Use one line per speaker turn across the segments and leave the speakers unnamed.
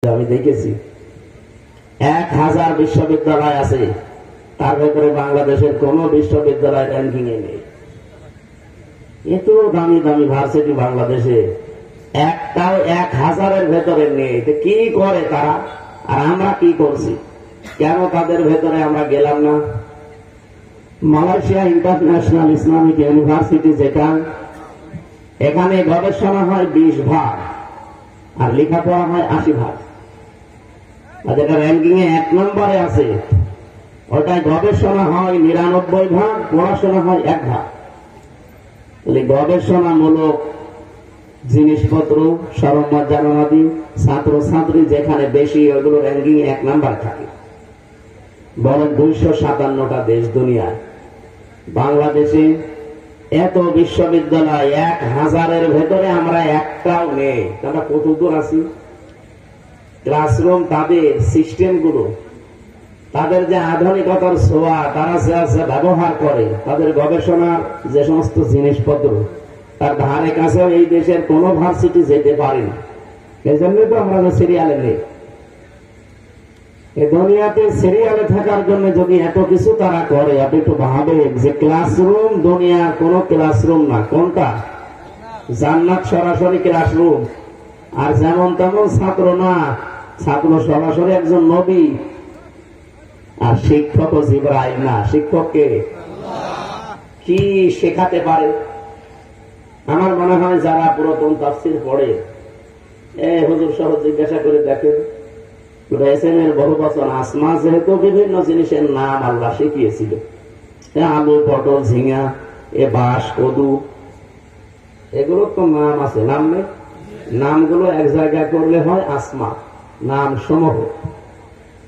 আমি দেখেছি 1000 বিশ্ববিদ্যালয় আছে, তার ভেতরে বাংলাদেশের কোন বিশ্ববিদ্যালয় র্যাঙ্কিং এ নেই। এত দামি দামি ভার্সিটি বাংলাদেশে একটাও 1000-এর ভেতরে নেই। কি করে তারা, আর আমরা কি করছি? কেন তাদের ভেতরে আমরা গেলাম না? মালয়েশিয়া ইন্টারন্যাশনাল ইসলামিক ইউনিভার্সিটি, যেটা এখানে গবেষণা হয় 20 ভাগ আর লেখাপড়া হয় 80 ভাগ। যেটা র্যাঙ্কিং এ 1 নম্বরে আছে, ওটাই গবেষণা হয় 99 ভাগ, পড়াশোনা হয় 1 ভাগ। তাহলে গবেষণামূলক জিনিসপত্র, সরঞ্জামাদি, ছাত্রছাত্রী যেখানে বেশি, ওগুলো র্যাঙ্কিং 1 নাম্বার থাকে। বলেন 257টা দেশ দুনিয়ায়, বাংলাদেশে এত বিশ্ববিদ্যালয় 1000-এর ভেতরে আমরা একটাও নেই। আমরা কত দূর আছি? ক্লাসরুম, তাদের সিস্টেমগুলো, তাদের যে আধুনিকতার ছোঁয়া তারা যে ব্যবহার করে, তাদের গবেষণার যে সমস্ত জিনিসপত্র, তার ধারে কাছেও এই দেশের কোন ভার্সিটি যেতে পারে না। এই জন্যই তো আমরা সিরিয়ালে নেই। এই দুনিয়াতে সিরিয়ালে থাকার জন্য যদি এত কিছু তারা করে, আপনি একটু ভাবেন যে ক্লাসরুম দুনিয়ার কোন ক্লাসরুম না। কোনটা? জান্নাত সরাসরি ক্লাসরুম, আর যেমন তেমন ছাত্র না। ছাত্র সরাসরি একজন নবী, আর শিক্ষক জিবরাইল না। শিক্ষককে কি শেখাতে পারে? আমার মনে হয় যারা পুরাতন তাফসীর পড়ে, হুজুর সহ জিজ্ঞাসা করে দেখেন, এর বহু বছর আসমা, যেহেতু বিভিন্ন জিনিসের নাম আল্লাহ শিখিয়েছিল, আলু, পটল, ঝিঙা, বাঁশ, কদু, এগুলো তো নাম আছে, নাম নেই? নামগুলো এক জায়গায় করলে হয় আসমা, নাম সমূহ।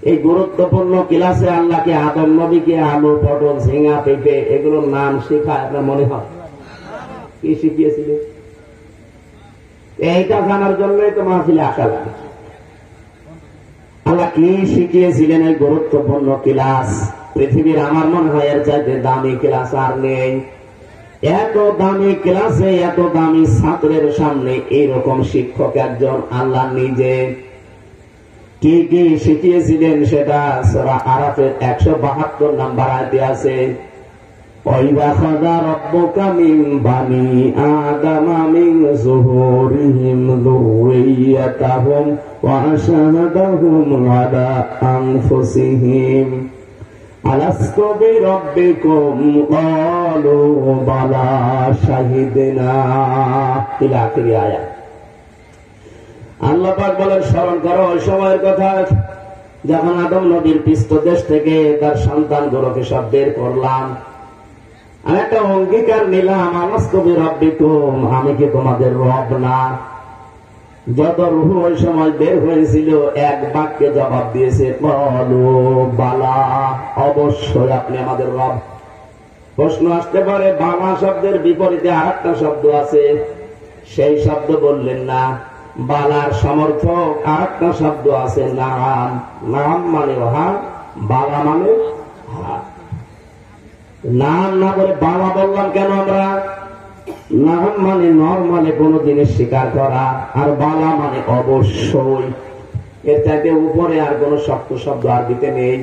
এই গুরুত্বপূর্ণ ক্লাসে আল্লাহকে, আদম নবীকে আলু, পটল, ঝিঙা, পেঁপে, এগুলোর নাম শেখায় আপনার মনে হয়? কি শিখিয়েছিল? এইটা জানার জন্যই তো মাহফিলে আসা লাগে। আল্লাহ কি শিখিয়েছিলেন? এই গুরুত্বপূর্ণ ক্লাস পৃথিবীর আমার মনে হয় এর চাইতে দামি ক্লাস আর নেই। এত দামি ক্লাসে এত দামি ছাত্রের সামনে এইরকম শিক্ষক একজন আল্লাহ নিজে কি কি শিখিয়েছিলেন সেটা সূরা আরাফের 172 নম্বর আয়াতে আছে। ওয়াইদা খাযা রাব্বুকা মিন বানি আদামা মিন যুহুরিহিম যুররিয়াতাহুম ওয়া আশহাদাহুম আলা আনফুসিহিম আলাস্তু বিরাব্বিকুম ক্বালু বালা শাহিদনা ইলা আখিরি আয়াত। আল্লাহ পাক বলেন, স্মরণ করো ওই সময়ের কথা যখন আদম নবীর পৃষ্ঠদেশ থেকে তার সন্তানগুলোকে সব বের করলাম। আমি একটা অঙ্গীকার নিলাম, আলাস্তু বিরাব্বিকুম, আমি কি তোমাদের রব না? যত রূহ ওই সময় বের হয়েছিল এক বাক্যে জবাব দিয়েছে, ক্বালু বালা, অবশ্যই আপনি আমাদের রব। প্রশ্ন আসতে পারে, বালা শব্দের বিপরীতে আরেকটা শব্দ আছে, সেই শব্দ বললেন না। বালার সমর্থক আরেকটা শব্দ আছে, নাম। নাম মানে হ্যাঁ, বালা মানে হ্যাঁ। নাম না বলে বালা বললাম কেন আমরা? নাম মানে নরমালে কোন জিনিস স্বীকার করা, আর বালা মানে অবশ্যই। এর চাইতে উপরে আর কোন শক্ত শব্দ আরবিতে নেই।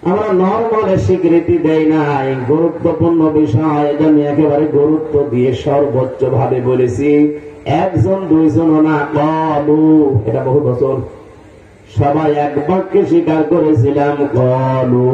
আমরা নরমালে স্বীকৃতি দেই না। এই গুরুত্বপূর্ণ বিষয়, এটা আমি একেবারে গুরুত্ব দিয়ে সর্বোচ্চ ভাবে বলেছি। একজন দুইজনও না, ক্বালু, এটা বহু বছর সবাই এক বাক্যে স্বীকার করেছিলাম, ক্বালু।